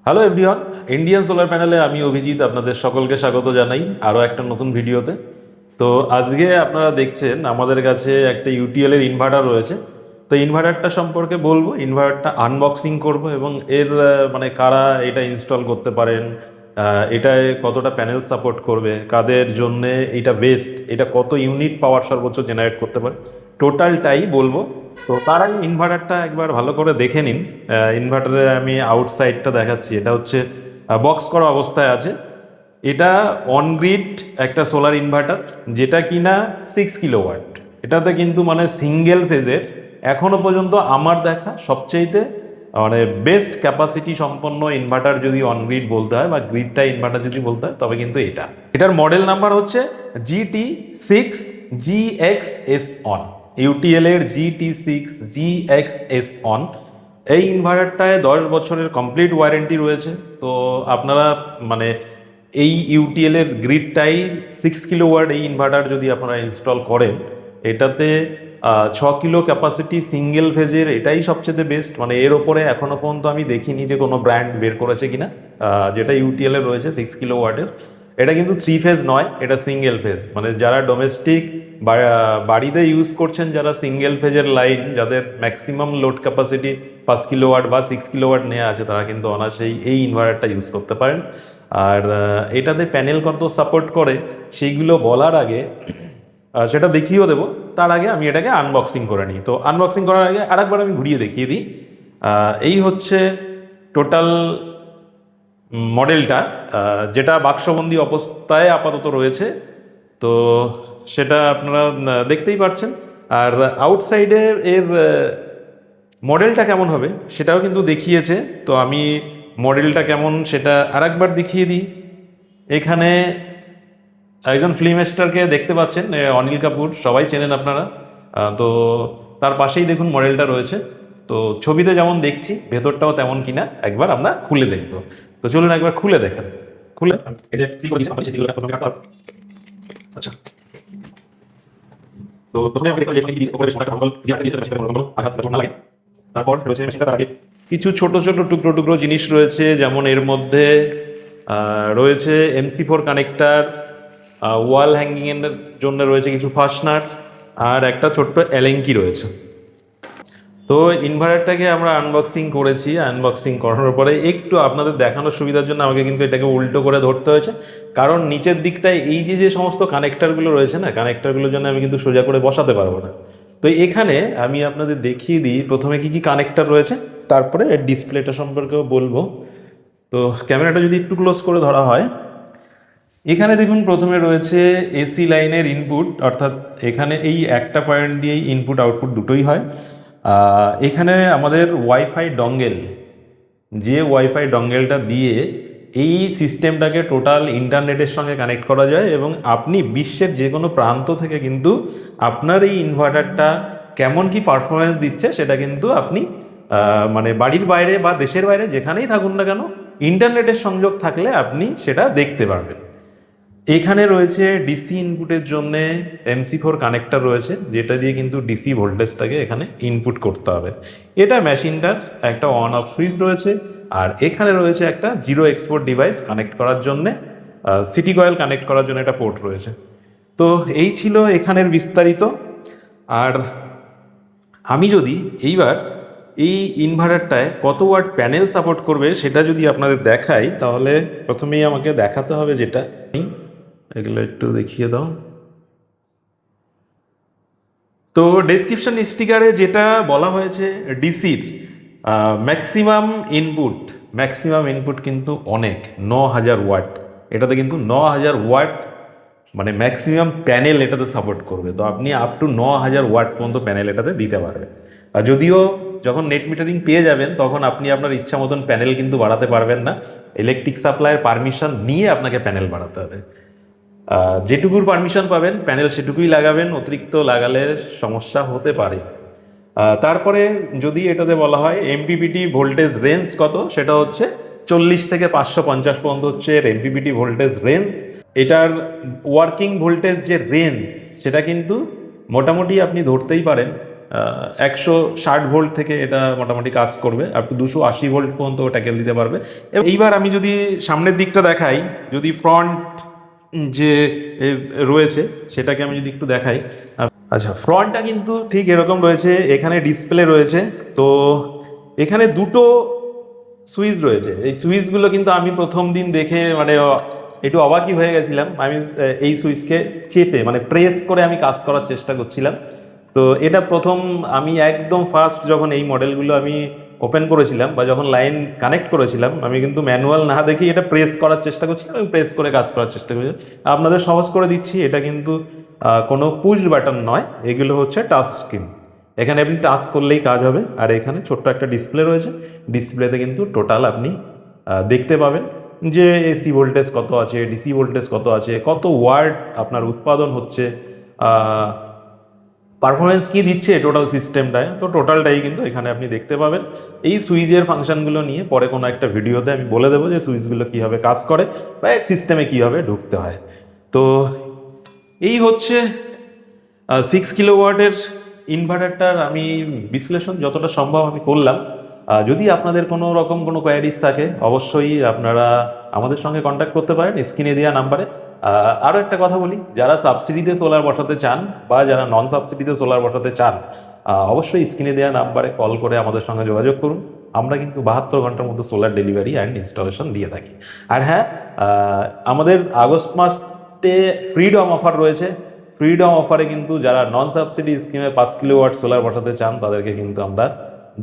Hello everyone, Indian solar প্যানেলে আমি অভিজিৎ আপনাদের সকলকে স্বাগত জানাই আরও একটা নতুন ভিডিওতে। তো আজকে আপনারা দেখছেন আমাদের কাছে একটা ইউটিএল এর ইনভার্টার রয়েছে। তো ইনভার্টারটা সম্পর্কে বলবো, ইনভার্টারটা আনবক্সিং করব এবং এর মানে কারা এটা ইনস্টল করতে পারেন, এটায় কতটা প্যানেল সাপোর্ট করবে, কাদের জন্যে এটা বেস্ট, এটা কত ইউনিট পাওয়ার সর্বোচ্চ জেনারেট করতে পারে, টোটালটাই বলবো। তো তার আগে ইনভার্টারটা একবার ভালো করে দেখে নিন। ইনভার্টারের আমি আউটসাইডটা দেখাচ্ছি, এটা হচ্ছে বক্স করা অবস্থায় আছে। এটা অনগ্রিড একটা সোলার ইনভার্টার, যেটা কিনা 6 কিলোওয়াট। এটাতে কিন্তু মানে সিঙ্গেল ফেজের এখনো পর্যন্ত আমার দেখা সবচেয়েতে মানে বেস্ট ক্যাপাসিটি সম্পন্ন ইনভার্টার যদি অনগ্রিড বলতে হয় বা গ্রিডটা ইনভার্টার যদি বলতে হয়, তবে কিন্তু এটার মডেল নাম্বার হচ্ছে GT6GXS অন। ইউটিএল এর GT6GXS অন। এই ইনভার্টারটায় 10 বছরের কমপ্লিট ওয়ারেন্টি রয়েছে। তো আপনারা মানে এই ইউটিএল এর গ্রিডটাই 6 কিলোওয়াট এই ইনভার্টার যদি আপনারা ইনস্টল করেন, এটাতে 6 কিলো ক্যাপাসিটি সিঙ্গেল ফেজের, এটাই সবচেয়ে বেস্ট। মানে এর ওপরে এখনো পর্যন্ত আমি দেখিনি যে কোনো ব্র্যান্ড বের করেছে কিনা। যেটা ইউটিএল এর রয়েছে 6 কিলোওয়াটের, এটা কিন্তু 3 ফেজ নয়, এটা সিঙ্গেল ফেজ। মানে যারা ডোমেস্টিক বাড়িতে ইউজ করছেন, যারা সিঙ্গেল ফেজের লাইন, যাদের ম্যাক্সিমাম লোড ক্যাপাসিটি 5 কিলোওয়াট বা 6 কিলোওয়াট নেওয়া আছে, তারা কিন্তু অনায়াসেই এই ইনভার্টারটা ইউজ করতে পারেন। আর এটাতে প্যানেল কত সাপোর্ট করে সেইগুলো বলার আগে সেটা দেখিয়েও দেবো। তার আগে আমি এটাকে আনবক্সিং করে নিই। তো আনবক্সিং করার আগে আরেকবার আমি ঘুরিয়ে দেখিয়ে দিই। এই হচ্ছে টোটাল মডেলটা, যেটা বাক্সবন্দি অবস্থায় আপাতত রয়েছে। তো সেটা আপনারা দেখতেই পাচ্ছেন। আর আউটসাইডে এর মডেলটা কেমন হবে সেটাও কিন্তু দেখিয়েছে। তো আমি মডেলটা কেমন সেটা আরেকবার দেখিয়ে দিই। এখানে একজন ফিল্ম স্টারকে দেখতে পাচ্ছেন, অনিল কাপুর, সবাই চেনেন আপনারা। তো তার পাশেই দেখুন মডেলটা রয়েছে। তো ছবিতে যেমন দেখছি, ভেতরটাও তেমন কিনা একবার আমরা খুলে দেখব। তো চলুন একবার খুলে দেখেন। খুলে আচ্ছা, তো প্রথমে আমরা দেখলাম যে উপরে লাগে। তারপর রয়েছে মেশিনটা, তার আগে কিছু ছোট ছোট টুকরো টুকরো জিনিস রয়েছে, যেমন এর মধ্যে রয়েছে MC4 কানেক্টার, ওয়াল হ্যাঙ্গিং এর জন্য রয়েছে কিছু ফাস্টনার, আর একটা ছোট্ট এলেঙ্কি রয়েছে। তো ইনভার্টারটাকে আমরা আনবক্সিং করেছি। আনবক্সিং করানোর পরে একটু আপনাদের দেখানোর সুবিধার জন্য আমাকে কিন্তু এটাকে উল্টো করে ধরতে হয়েছে, কারণ নিচের দিকটায় এই যে সমস্ত কানেক্টারগুলো রয়েছে না, কানেক্টারগুলোর জন্য আমি কিন্তু সোজা করে বসাতে পারবো না। তো এখানে আমি আপনাদের দেখিয়ে দিই প্রথমে কি কি কানেক্টার রয়েছে, তারপরে ডিসপ্লেটা সম্পর্কেও বলবো। তো ক্যামেরাটা যদি একটু ক্লোজ করে ধরা হয়, এখানে দেখুন প্রথমে রয়েছে এসি লাইনের ইনপুট, অর্থাৎ এখানে এই একটা পয়েন্ট দিয়েই ইনপুট আউটপুট দুটোই হয়। এখানে আমাদের ওয়াইফাই ডঙ্গেল, যে ওয়াইফাই ডঙ্গেলটা দিয়ে এই সিস্টেমটাকে টোটাল ইন্টারনেটের সঙ্গে কানেক্ট করা যায়, এবং আপনি বিশ্বের যে কোনো প্রান্ত থেকে কিন্তু আপনার এই ইনভার্টারটা কেমন কি পারফরমেন্স দিচ্ছে সেটা কিন্তু আপনি মানে বাড়ির বাইরে বা দেশের বাইরে যেখানেই থাকুন না কেন, ইন্টারনেটের সংযোগ থাকলে আপনি সেটা দেখতে পারবেন। এখানে রয়েছে ডিসি ইনপুটের জন্য MC4 কানেক্টর রয়েছে, যেটা দিয়ে কিন্তু ডিসি ভোল্টেজটাকে এখানে ইনপুট করতে হবে। এটা মেশিনটার একটা অন অফ সুইচ রয়েছে। আর এখানে রয়েছে একটা জিরো এক্সপোর্ট ডিভাইস কানেক্ট করার জন্যে, সিটি কয়েল কানেক্ট করার জন্য একটা পোর্ট রয়েছে। তো এই ছিল এখানের বিস্তারিত। আর আমি যদি এইবার এই ইনভার্টারটায় কত ওয়াট প্যানেল সাপোর্ট করবে সেটা যদি আপনাদের দেখাই, তাহলে প্রথমেই আমাকে দেখাতে হবে যেটা, এগুলো একটু দেখিয়ে দাও। তো ডেসক্রিপশন স্টিকারে যেটা বলা হয়েছে ডিসির ম্যাক্সিমাম ইনপুট কিন্তু অনেক 9000 ওয়াট। এটাতে কিন্তু 9000 ওয়াট মানে ম্যাক্সিমাম প্যানেল এটাতে সাপোর্ট করবে। তো আপনি আপ টু 9000 ওয়াট পর্যন্ত প্যানেল এটাতে দিতে পারবেন। আর যদিও যখন নেট মিটারিং পেয়ে যাবেন, তখন আপনি আপনার ইচ্ছা মতন প্যানেল কিন্তু বাড়াতে পারবেন না, ইলেকট্রিক সাপ্লাইয়ের পারমিশন নিয়ে আপনাকে প্যানেল বাড়াতে হবে। যেটুকুর পারমিশন পাবেন প্যানেল সেটুকুই লাগাবেন, অতিরিক্ত লাগালে সমস্যা হতে পারে। তারপরে যদি এটাতে বলা হয় MPPT ভোল্টেজ রেঞ্জ কত, সেটা হচ্ছে 40 থেকে 550 পর্যন্ত হচ্ছে এর MPPT ভোল্টেজ রেঞ্জ। এটার ওয়ার্কিং ভোল্টেজ যে রেঞ্জ, সেটা কিন্তু মোটামুটি আপনি ধরতেই পারেন 160 ভোল্ট থেকে এটা মোটামুটি কাজ করবে, আপ টু 280 ভোল্ট পর্যন্ত ট্যাকেল দিতে পারবে। এইবার আমি যদি সামনের দিকটা দেখাই, যদি ফ্রন্ট যে রয়েছে সেটাকে আমি যদি একটু দেখাই। আচ্ছা, ফ্রন্টটা কিন্তু ঠিক এরকম রয়েছে, এখানে ডিসপ্লে রয়েছে। তো এখানে দুটো সুইচ রয়েছে, এই সুইচগুলো কিন্তু আমি প্রথম দিন দেখে মানে একটু অবাকই হয়ে গেছিলাম। আমি এই সুইচকে চেপে মানে প্রেস করে আমি কাজ করার চেষ্টা করছিলাম। তো এটা প্রথম আমি একদম ফার্স্ট যখন এই মডেলগুলো আমি ওপেন করেছিলাম বা যখন লাইন কানেক্ট করেছিলাম, আমি কিন্তু ম্যানুয়াল না দেখেই এটা প্রেস করার চেষ্টা করছিলাম, আমি প্রেস করে কাজ করার চেষ্টা করছিলাম। আপনাদের সহজ করে দিচ্ছি, এটা কিন্তু কোনো পুশ বাটন নয়, এগুলো হচ্ছে টাচ স্ক্রিন। এখানে আপনি টাচ করলেই কাজ হবে। আর এখানে ছোট্ট একটা ডিসপ্লে রয়েছে, ডিসপ্লেতে কিন্তু টোটাল আপনি দেখতে পাবেন যে এসি ভোল্টেজ কত আছে, ডিসি ভোল্টেজ কত আছে, কত ওয়াট আপনার উৎপাদন হচ্ছে, পারফরমেন্স কি দিচ্ছে টোটাল সিস্টেমটায়। তো টোটালটাই কিন্তু এখানে আপনি দেখতে পাবেন। এই সুইচের ফাংশনগুলো নিয়ে পরে কোনো একটা ভিডিওতে আমি বলে দেবো যে সুইচগুলো কীভাবে কাজ করে বা এর সিস্টেমে কীভাবে ঢুকতে হয়। তো এই হচ্ছে 6 কিলোওয়াটের ইনভার্টারটার আমি বিশ্লেষণ যতটা সম্ভব আমি করলাম। যদি আপনাদের কোনো রকম কোনো কোয়ারিজ থাকে অবশ্যই আপনারা আমাদের সঙ্গে কন্ট্যাক্ট করতে পারেন স্ক্রিনে দেওয়া নাম্বারে। আরও একটা কথা বলি, যারা সাবসিডিতে সোলার বসাতে চান বা যারা নন সাবসিডিতে সোলার বসাতে চান, অবশ্যই স্ক্রিনে দেওয়া নাম্বারে কল করে আমাদের সঙ্গে যোগাযোগ করুন। আমরা কিন্তু 72 ঘন্টার মধ্যে সোলার ডেলিভারি অ্যান্ড ইনস্টলেশন দিয়ে থাকি। আর হ্যাঁ, আমাদের আগস্ট মাসে ফ্রিডম অফার রয়েছে। ফ্রিডম অফারে কিন্তু যারা নন সাবসিডি স্কিমে 5 কিলোওয়াট সোলার বসাতে চান তাদেরকে কিন্তু আমরা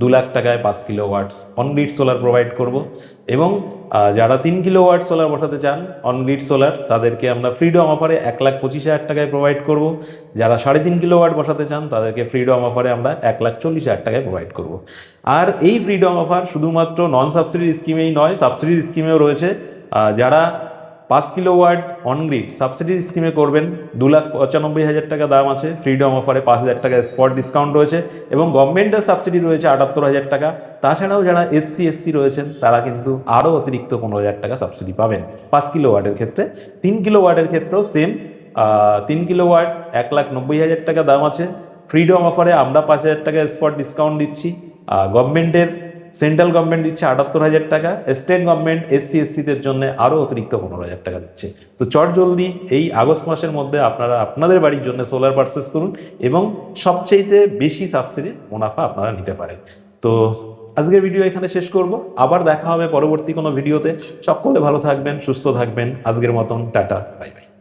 2 লাখ টাকায় 5 কিলোওয়াট অনগ্রিড সোলার প্রোভাইড করব। এবং যারা 3 কিলোওয়াট সোলার বসাতে চান অনগ্রিড সোলার, তাদেরকে আমরা ফ্রিডম অফারে 1,25,000 টাকায় প্রোভাইড করব। যারা 3.5 কিলোওয়াট বসাতে চান তাদেরকে ফ্রিডম অফারে আমরা 1,40,000 টাকায় প্রোভাইড করব। আর এই ফ্রিডম অফার শুধুমাত্র নন সাবসিডি স্কিমেই নয়, সাবসিডি স্কিমেও রয়েছে। যারা 5 কিলোওয়াট অনগ্রিড সাবসিডির স্কিমে করবেন 2,95,000 টাকা দাম আছে, ফ্রিডম অফারে 5,000 টাকা স্পট ডিসকাউন্ট রয়েছে এবং গভর্নমেন্টের সাবসিডি রয়েছে 78,000 টাকা। তাছাড়াও যারা SC রয়েছেন তারা কিন্তু আরও অতিরিক্ত 15,000 টাকা সাবসিডি পাবেন 5 কিলোওয়াটের ক্ষেত্রে। 3 কিলোওয়াটের ক্ষেত্রেও সেম, 3 কিলোওয়াট 1,90,000 টাকা দাম আছে। ফ্রিডম অফারে আমরা 5,000 টাকা স্পট ডিসকাউন্ট দিচ্ছি। গভর্নমেন্টের সেন্ট্রাল গভর্নমেন্ট দিচ্ছে 78,000 টাকা, স্টেট গভর্নমেন্ট SC/SCদের জন্য আরও অতিরিক্ত 15,000 টাকা দিচ্ছে। তো চট জলদি এই আগস্ট মাসের মধ্যে আপনারা আপনাদের বাড়ির জন্য সোলার পারচেস করুন এবং সবচেয়ে বেশি সাবসিডির মুনাফা আপনারা নিতে পারেন। তো আজকের ভিডিও এখানে শেষ করব, আবার দেখা হবে পরবর্তী কোনো ভিডিওতে। সকলে ভালো থাকবেন, সুস্থ থাকবেন। আজকের মতন টাটা, বাই বাই।